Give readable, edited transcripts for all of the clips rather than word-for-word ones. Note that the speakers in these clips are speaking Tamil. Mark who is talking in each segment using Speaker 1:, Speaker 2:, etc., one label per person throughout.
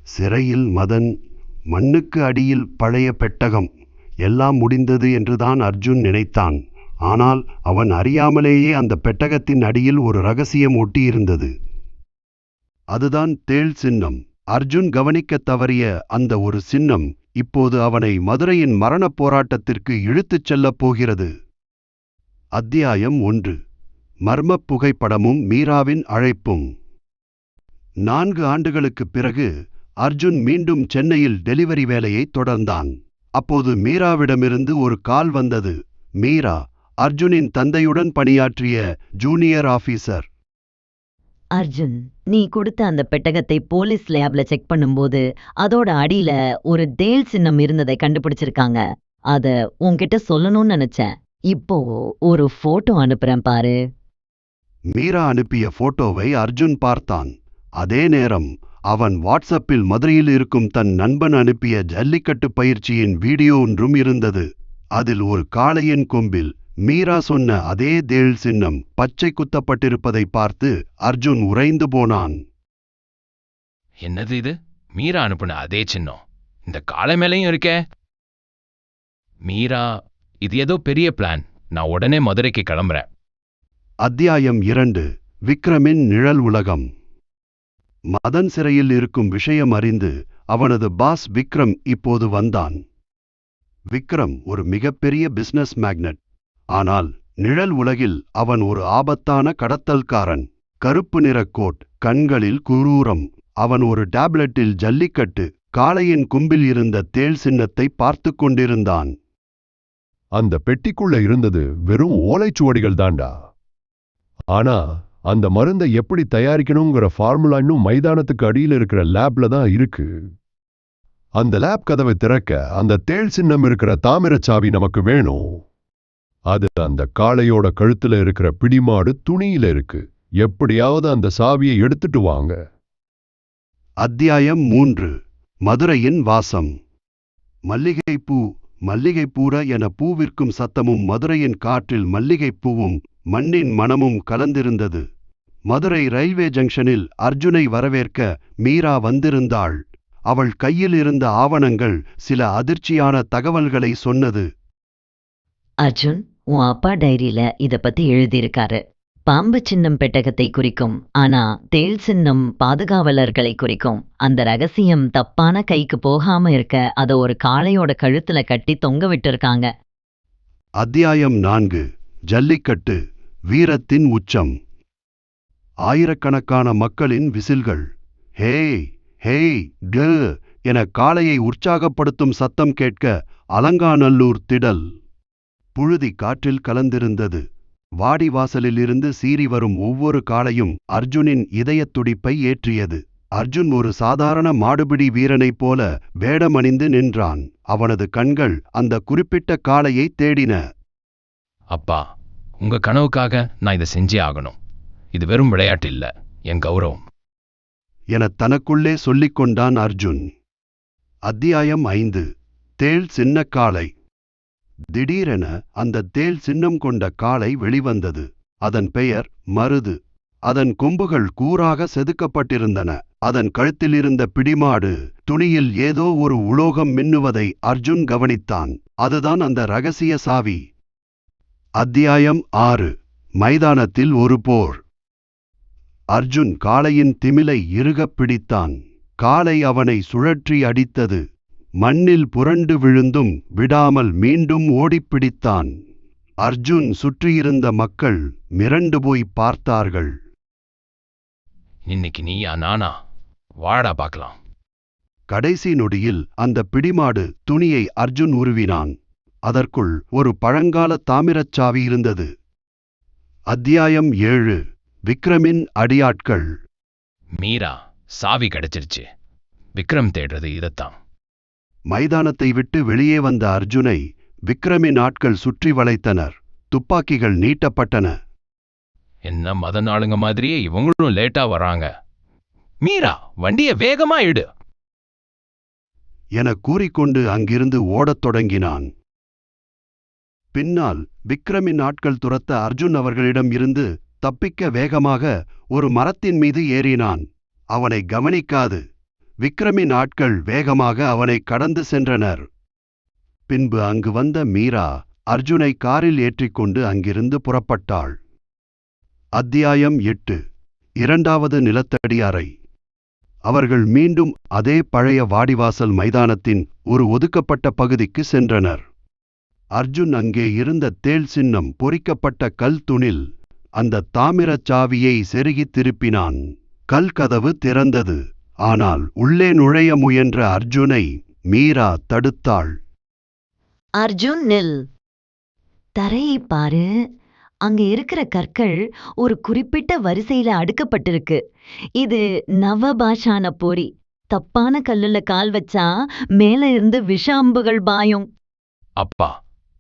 Speaker 1: சிறையில் மதன், மண்ணுக்கு அடியில் பழைய பெட்டகம். எல்லாம் முடிந்தது என்றுதான் அர்ஜுன் நினைத்தான். ஆனால் அவன் அறியாமலேயே அந்த பெட்டகத்தின் அடியில் ஒரு ரகசியம் ஒட்டியிருந்தது. அதுதான் தேள் சின்னம். அர்ஜுன் கவனிக்கத் தவறிய அந்த ஒரு சின்னம் இப்போது அவனை மதுரையின் மரணப் போராட்டத்திற்கு இழுத்துச் செல்லப் போகிறது. அத்தியாயம் 1. மர்மப் புகைப்படமும் மீராவின் அழைப்பும். 4 ஆண்டுகளுக்குப் பிறகு அர்ஜுன் மீண்டும் சென்னையில் டெலிவரி வேலையை தொடர்ந்தான். அப்போது மீராவிடமிருந்து ஒரு கால் வந்தது. மீரா, அர்ஜுனின் தந்தையுடன் பணியாற்றிய ஜூனியர் ஆபீசர்.
Speaker 2: அர்ஜுன், நீ கொடுத்த அந்த பெட்டகத்தை போலீஸ் லேப்ல செக் பண்ணும்போது அதோட அடியில ஒரு தேள் சின்னம் இருந்ததை கண்டுபிடிச்சிருக்காங்க. அத உன்கிட்ட சொல்லணும்னு நினைச்சேன். இப்போ ஒரு போட்டோ அனுப்புறேன் பாரு.
Speaker 1: மீரா அனுப்பிய போட்டோவை அர்ஜுன் பார்த்தான். அதே நேரம் அவன் வாட்ஸ்அப்பில் மதுரையில் இருக்கும் தன் நண்பன் அனுப்பிய ஜல்லிக்கட்டு பயிற்சியின் வீடியோ ஒன்றும் இருந்தது. அதில் ஒரு காளையின் கொம்பில் மீரா சொன்ன அதே தேள் சின்னம் பச்சை குத்தப்பட்டிருப்பதை பார்த்து அர்ஜுன் உறைந்து போனான்.
Speaker 3: என்னது இது? மீரா அனுப்புன அதே சின்னம் இந்த காளை மேலையும் இருக்கே. மீரா, இது ஏதோ பெரிய பிளான். நான் உடனே மதுரைக்கு கிளம்புறேன்.
Speaker 1: அத்தியாயம் 2. விக்ரமின் நிழல் உலகம். மதன் சிறையில் இருக்கும் விஷயம் அறிந்து அவனது பாஸ் விக்ரம் இப்போது வந்தான். விக்ரம் ஒரு மிகப்பெரிய பிசினஸ் மேக்னட். ஆனால் நிழல் உலகில் அவன் ஒரு ஆபத்தான கடத்தல்காரன். கருப்பு நிற கோட், கண்களில் குரூரம். அவன் ஒரு டேப்லெட்டில் ஜல்லிக்கட்டு காளையின் கும்பில் இருந்த தேள் சின்னத்தை பார்த்து கொண்டிருந்தான்.
Speaker 4: அந்த பெட்டிக்குள்ள இருந்தது வெறும் ஓலைச்சுவடிகள் தாண்டா. ஆனா அந்த மருந்தை எப்படி தயாரிக்கணுங்கிற ஃபார்முலா இன்னும் மைதானத்துக்கு அடியில் இருக்கிற லேப்ல தான் இருக்கு. அந்த லேப் கதவை திறக்க அந்த தேள் சின்னம் இருக்கிற தாமிரச்சாவி நமக்கு வேணும். அது அந்த காளையோட கழுத்துல இருக்கிற பிடிமாடு துணியில இருக்கு. எப்படியாவது அந்த சாவியை எடுத்துட்டு வாங்க.
Speaker 1: அத்தியாயம் 3. மதுரையின் வாசம். மல்லிகைப்பூ, மல்லிகைப்பூர என பூவிற்கும் சத்தமும் மதுரையின் காற்றில் மல்லிகைப்பூவும் மண்ணின் மணமும் கலந்திருந்தது. மதுரை ரயில்வே ஜங்ஷனில் அர்ஜுனை வரவேற்க மீரா வந்திருந்தாள். அவள் கையில் இருந்த ஆவணங்கள் சில அதிர்ச்சியான தகவல்களை சொன்னது.
Speaker 2: அர்ஜுன், உன் அப்பா டைரியில இத பத்தி எழுதியிருக்காரு. பாம்பு சின்னம் பெட்டகத்தை குறிக்கும், ஆனா தேள் சின்னம் பாதுகாவலர்களை குறிக்கும். அந்த ரகசியம் தப்பான கைக்கு போகாம இருக்க அத ஒரு காளையோட கழுத்துல கட்டி தொங்க விட்டிருக்காங்க.
Speaker 1: அத்தியாயம் 4. ஜல்லிக்கட்டு, வீரத்தின் உச்சம். ஆயிரக்கணக்கான மக்களின் விசில்கள். ஹேய் ஹேய் க என காளையை உற்சாகப்படுத்தும் சத்தம் கேட்க அலங்காநல்லூர் திடல். புழுதி காற்றில் கலந்திருந்தது. வாடிவாசலில் இருந்து சீறி வரும் ஒவ்வொரு காளையும் அர்ஜுனின் இதயத் துடிப்பை ஏற்றியது. அர்ஜுன் ஒரு சாதாரண மாடுபிடி வீரனைப் போல வேடமணிந்து நின்றான். அவனது கண்கள் அந்த குறிப்பிட்ட காளையை தேடின.
Speaker 3: அப்பா, உங்க கனவுக்காக நான் இதை செஞ்சே ஆகணும். இது வெறும் விளையாட்டு இல்ல, என் கௌரவம்
Speaker 1: என தனக்குள்ளே சொல்லிக் கொண்டான் அர்ஜுன். அத்தியாயம் 5. தேள் சின்ன காளை. திடீரென அந்த தேள் சின்னம் கொண்ட காளை வெளிவந்தது. அதன் பெயர் மருது. அதன் கொம்புகள் கூராக செதுக்கப்பட்டிருந்தன. அதன் கழுத்திலிருந்த பிடிமாடு துணியில் ஏதோ ஒரு உலோகம் மின்னுவதை அர்ஜுன் கவனித்தான். அதுதான் அந்த ரகசிய சாவி. அத்தியாயம் 6. மைதானத்தில் ஒரு போர். அர்ஜுன் காளையின் திமிலை இறுகப் பிடித்தான். காளை அவனை சுழற்றி அடித்தது. மண்ணில் புரண்டு விழுந்தும் விடாமல் மீண்டும் ஓடிப்பிடித்தான். அர்ஜுன் சுற்றியிருந்த மக்கள் மிரண்டு போய் பார்த்தார்கள்.
Speaker 3: இன்னைக்கு நீயா நானா? வாடா பார்க்கலாம்.
Speaker 1: கடைசி நொடியில் அந்த பிடிமாடு துணியை அர்ஜுன் உருவினான். அதற்குள் ஒரு பழங்கால தாமிரச்சாவி இருந்தது. அத்தியாயம் 7. விக்ரமின் அடியாட்கள்.
Speaker 3: மீரா, சாவி கிடைச்சிருச்சு. விக்ரம் தேடுறது இதத்தான்.
Speaker 1: மைதானத்தை விட்டு வெளியே வந்த அர்ஜுனை விக்ரமின் ஆட்கள் சுற்றி வளைத்தனர். துப்பாக்கிகள் நீட்டப்பட்டன.
Speaker 3: என்ன மதன் ஆளுங்க மாதிரியே இவங்களும் லேட்டா வராங்க. மீரா, வண்டிய வேகமா எடு
Speaker 1: என கூறிக்கொண்டு அங்கிருந்து ஓடத் தொடங்கினான். பின்னால் விக்ரமின் ஆட்கள் துரத்த அர்ஜுன் அவர்களிடம் இருந்து தப்பிக்க வேகமாக ஒரு மரத்தின் மீது ஏறினான். அவனை கவனிக்காது விக்ரமின் ஆட்கள் வேகமாக அவனை கடந்து சென்றனர். பின்பு அங்கு வந்த மீரா அர்ஜுனை காரில் ஏற்றிக்கொண்டு அங்கிருந்து புறப்பட்டாள். அத்தியாயம் 8. இரண்டாவது நிலத்தடி அறை. அவர்கள் மீண்டும் அதே பழைய வாடிவாசல் மைதானத்தின் ஒரு ஒதுக்கப்பட்ட பகுதிக்கு சென்றனர். அர்ஜுன் அங்கே இருந்த தேள் சின்னம் பொறிக்கப்பட்ட கல் தூணில் அந்த தாமிரச் சாவியை செருகித் திருப்பினான். கல் கதவு திறந்தது. ஆனால் உள்ளே நுழைய முயன்ற அர்ஜுனை மீரா தடுத்தாள்.
Speaker 2: அர்ஜுன் நில். தரையை பாரு. அங்க இருக்கிற கற்கள் ஒரு குறிப்பிட்ட வரிசையில அடுக்கப்பட்டிருக்கு. இது நவபாஷான பொறி. தப்பான கல்லுல கால் வச்சா மேல இருந்து விஷ அம்புகள் பாயும்.
Speaker 3: அப்பா,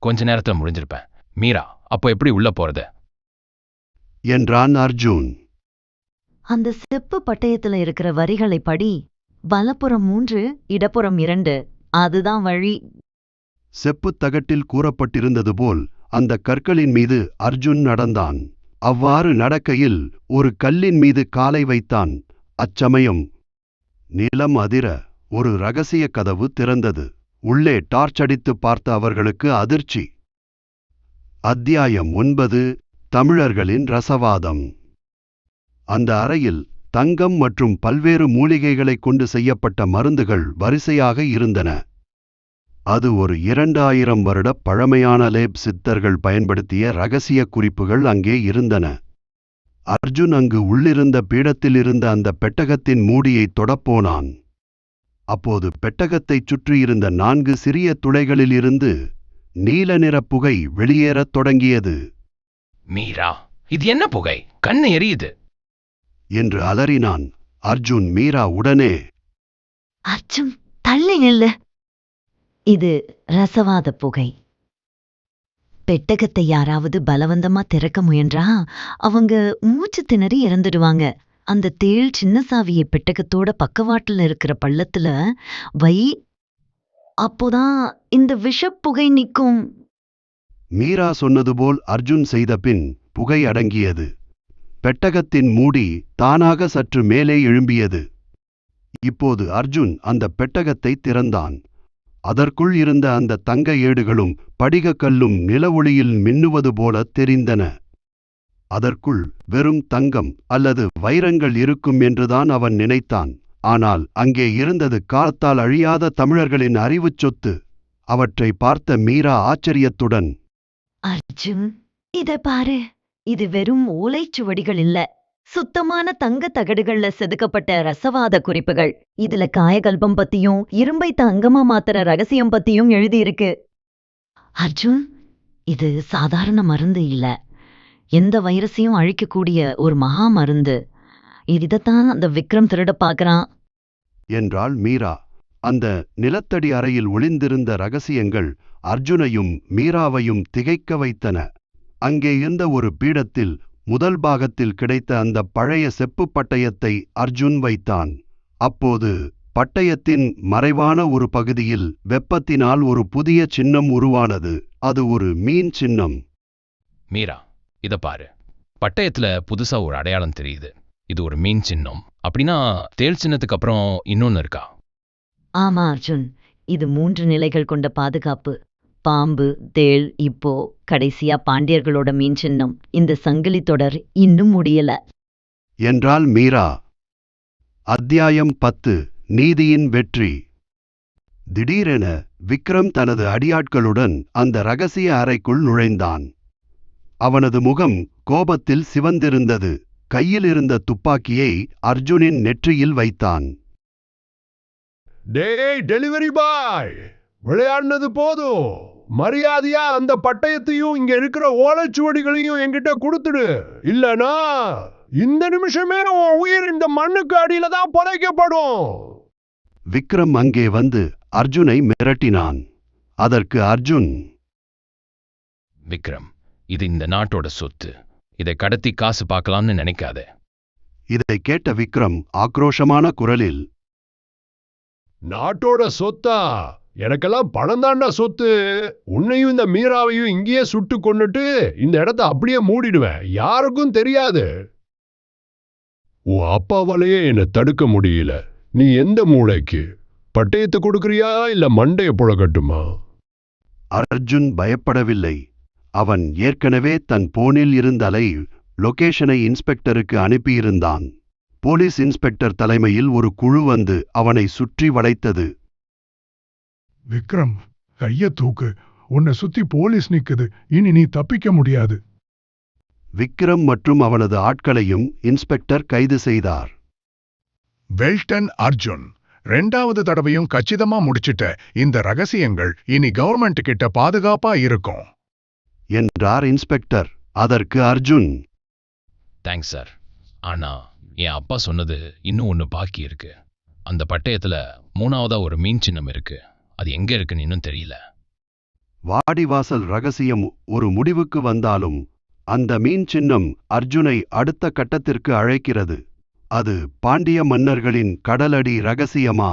Speaker 3: கொஞ்ச நேரத்துல முடிஞ்சிருப்பேன். மீரா, அப்போ எப்படி உள்ள போறது?
Speaker 1: என்றான் அர்ஜுன்.
Speaker 2: அந்த செப்பு பட்டயத்துல இருக்கிற வரிகளை படி. வலப்புறம் 3, இடப்புறம் 2. அதுதான் வழி.
Speaker 1: செப்புத் தகட்டில் கூறப்பட்டிருந்தது போல் அந்த கற்களின் மீது அர்ஜுன் நடந்தான். அவ்வாறு நடக்கையில் ஒரு கல்லின் மீது காலை வைத்தான். அச்சமயம் நிலம் அதிர ஒரு இரகசிய கதவு திறந்தது. உள்ளே டார்ச் அடித்து பார்த்த அவர்களுக்கு அதிர்ச்சி. அத்தியாயம் 9. தமிழர்களின் ரசவாதம். அந்த அறையில் தங்கம் மற்றும் பல்வேறு மூலிகைகளைக் கொண்டு செய்யப்பட்ட மருந்துகள் வரிசையாக இருந்தன. அது ஒரு 2000 வருட பழமையான லேப் சித்தர்கள் பயன்படுத்திய இரகசிய குறிப்புகள் அங்கே இருந்தன. அர்ஜுன் அங்கு உள்ளிருந்த பீடத்தில் இருந்த அந்த பெட்டகத்தின் மூடியை தொடப்போனான். அப்போது பெட்டகத்தைச் சுற்றியிருந்த 4 சிறிய துளைகளிலிருந்து நீல நிற புகை வெளியேறத் தொடங்கியது.
Speaker 3: மீரா, இது என்ன புகை? கண்ணு எரியுது
Speaker 1: என்று அலறினான். அர்ஜுன் மீரா உடனே,
Speaker 2: அர்ஜுன் தள்ளி நில்லு. இது ரசவாத புகை. பெட்டகத்தை யாராவது பலவந்தமா திறக்க முயன்றா அவங்க மூச்சு திணறி இறந்துடுவாங்க. அந்த தேள் சின்ன சாவியை பெட்டகத்தோட பக்கவாட்டுல இருக்கிற பள்ளத்துல வை. அப்போதான் இந்த விஷப்புகை நிக்கும்.
Speaker 1: மீரா சொன்னது போல் அர்ஜுன் செய்த பின் புகை அடங்கியது. பெட்டகத்தின் மூடி தானாக சற்று மேலே எழும்பியது. இப்போது அர்ஜுன் அந்த பெட்டகத்தை திறந்தான். அதற்குள் இருந்த அந்த தங்க ஏடுகளும் படிகக்கல்லும் நில ஒளியில் மின்னுவது போல தெரிந்தன. அதற்குள் வெறும் தங்கம் அல்லது வைரங்கள் இருக்கும் என்றுதான் அவன் நினைத்தான். ஆனால் அங்கே இருந்தது காலத்தால் அழியாத தமிழர்களின் அறிவுச் சொத்து. அவற்றை பார்த்த மீரா ஆச்சரியத்துடன்,
Speaker 2: அர்ஜுன், இத பாரு. இது வெறும் ஓலைச்சுவடிகள் இல்ல, சுத்தமான தங்க தகடுகள்ல செதுக்கப்பட்ட ரசவாத குறிப்புகள். இதுல காயகல்பம் பத்தியும் இரும்பை தங்கமா மாத்துற ரகசியம் பத்தியும் எழுதியிருக்கு. அர்ஜுன், இது சாதாரண மருந்து இல்ல, எந்த வைரஸையும் அழிக்கக்கூடிய ஒரு மகா மருந்து. இதத்தான் அந்த விக்ரம் திருட பாக்குறான்
Speaker 1: என்றாள் மீரா. அந்த நிலத்தடி அறையில் ஒளிந்திருந்த ரகசியங்கள் அர்ஜுனையும் மீராவையும் திகைக்க வைத்தன. அங்கே இருந்த ஒரு பீடத்தில் முதல் பாகத்தில் கிடைத்த அந்த பழைய செப்பு பட்டயத்தை அர்ஜுன் வைத்தான். அப்போது பட்டயத்தின் மறைவான ஒரு பகுதியில் வெப்பத்தினால் ஒரு புதிய சின்னம் உருவானது. அது ஒரு மீன் சின்னம்.
Speaker 3: மீரா, இத பாரு. பட்டயத்துல புதுசா ஒரு அடையாளம் தெரியுது. இது ஒரு மீன் சின்னம். அப்படின்னா தேள் சின்னத்துக்கு அப்புறம் இன்னொன்னு இருக்கா?
Speaker 2: ஆமா அர்ஜுன், இது 3 நிலைகள் கொண்ட பாதுகாப்பு. பாம்பு, தேள், இப்போ கடைசியா பாண்டியர்களோட மீன் சின்னம். இந்த சங்கிலி தொடர் இன்னும் முடியல
Speaker 1: என்றாள் மீரா. அத்தியாயம் 10. நீதியின் வெற்றி. திடீரென விக்ரம் தனது அடியாட்களுடன் அந்த இரகசிய அறைக்குள் நுழைந்தான். அவனது முகம் கோபத்தில் சிவந்திருந்தது. கையில் இருந்த துப்பாக்கியை அர்ஜுனின் நெற்றியில் வைத்தான்.
Speaker 4: டேய் டெலிவரி பாய், விளையாடினது போதும். மரியாதையா அந்த பட்டயத்தையும் இங்க இருக்கிற ஓலைச்சுவடிகளையும் என்கிட்ட கொடுத்துடு. இல்லனா இந்த நிமிஷமே உன் உயிர் இந்த மண்ணுக்கு அடியில தான் புதைக்கப்படும்.
Speaker 1: விக்ரம் அங்கே வந்து அர்ஜுனை மிரட்டினான். அதற்கு அர்ஜுன்,
Speaker 3: விக்ரம், இது இந்த நாட்டோட சொத்து. இதை கடத்தி காசு பார்க்கலாம்னு நினைக்காத.
Speaker 1: இதை கேட்ட விக்ரம் ஆக்ரோஷமான குரலில்,
Speaker 4: நாட்டோட சொத்தா? எனக்கெல்லாம் பணம் தாண்டா சொத்து. உன்னையும் இந்த மீராவையும் இங்கேயே சுட்டு கொண்டுட்டு இந்த இடத்த அப்படியே மூடிடுவேன். யாருக்கும் தெரியாது. உன் அப்பாவாலேயே என்னை தடுக்க முடியல. நீ எந்த மூளைக்கு? பட்டயத்தை கொடுக்கறியா இல்ல மண்டைய புழக்கட்டுமா?
Speaker 1: அர்ஜுன் பயப்படவில்லை. அவன் ஏற்கனவே தன் போனில் இருந்த லொகேஷனை இன்ஸ்பெக்டருக்கு அனுப்பியிருந்தான். போலீஸ் இன்ஸ்பெக்டர் தலைமையில் ஒரு குழு வந்து அவனை சுற்றி வளைத்தது.
Speaker 5: விக்ரம், கைய தூக்கு. உன்னை சுத்தி போலீஸ் நிக்குது. இனி நீ தப்பிக்க முடியாது.
Speaker 1: விக்ரம் மற்றும் அவனது ஆட்களையும் இன்ஸ்பெக்டர் கைது செய்தார்.
Speaker 5: வெல்டன் அர்ஜுன், 2வது தடவையும் கச்சிதமா முடிச்சிட்ட. இந்த ரகசியங்கள் இனி கவர்மெண்ட் கிட்ட பாதுகாப்பா இருக்கும்
Speaker 1: என்றார் இன்ஸ்பெக்டர். அதற்கு அர்ஜுன்,
Speaker 3: தேங்க்ஸ் சார். ஆனா என் அப்பா சொன்னது இன்னும் ஒன்று பாக்கி இருக்கு. அந்த பட்டயத்துல 3வதா ஒரு மீன் சின்னம் இருக்கு. அது எங்க இருக்குன்னு இன்னும் தெரியல.
Speaker 1: வாடிவாசல் ரகசியம் ஒரு முடிவுக்கு வந்தாலும் அந்த மீன் சின்னம் அர்ஜுனை அடுத்த கட்டத்திற்கு அழைக்கிறது. அது பாண்டிய மன்னர்களின் கடலடி ரகசியமா?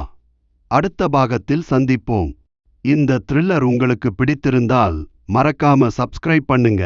Speaker 1: அடுத்த பாகத்தில் சந்திப்போம். இந்த த்ரில்லர் உங்களுக்கு பிடித்திருந்தால் மறக்காம சப்ஸ்கிரைப் பண்ணுங்க.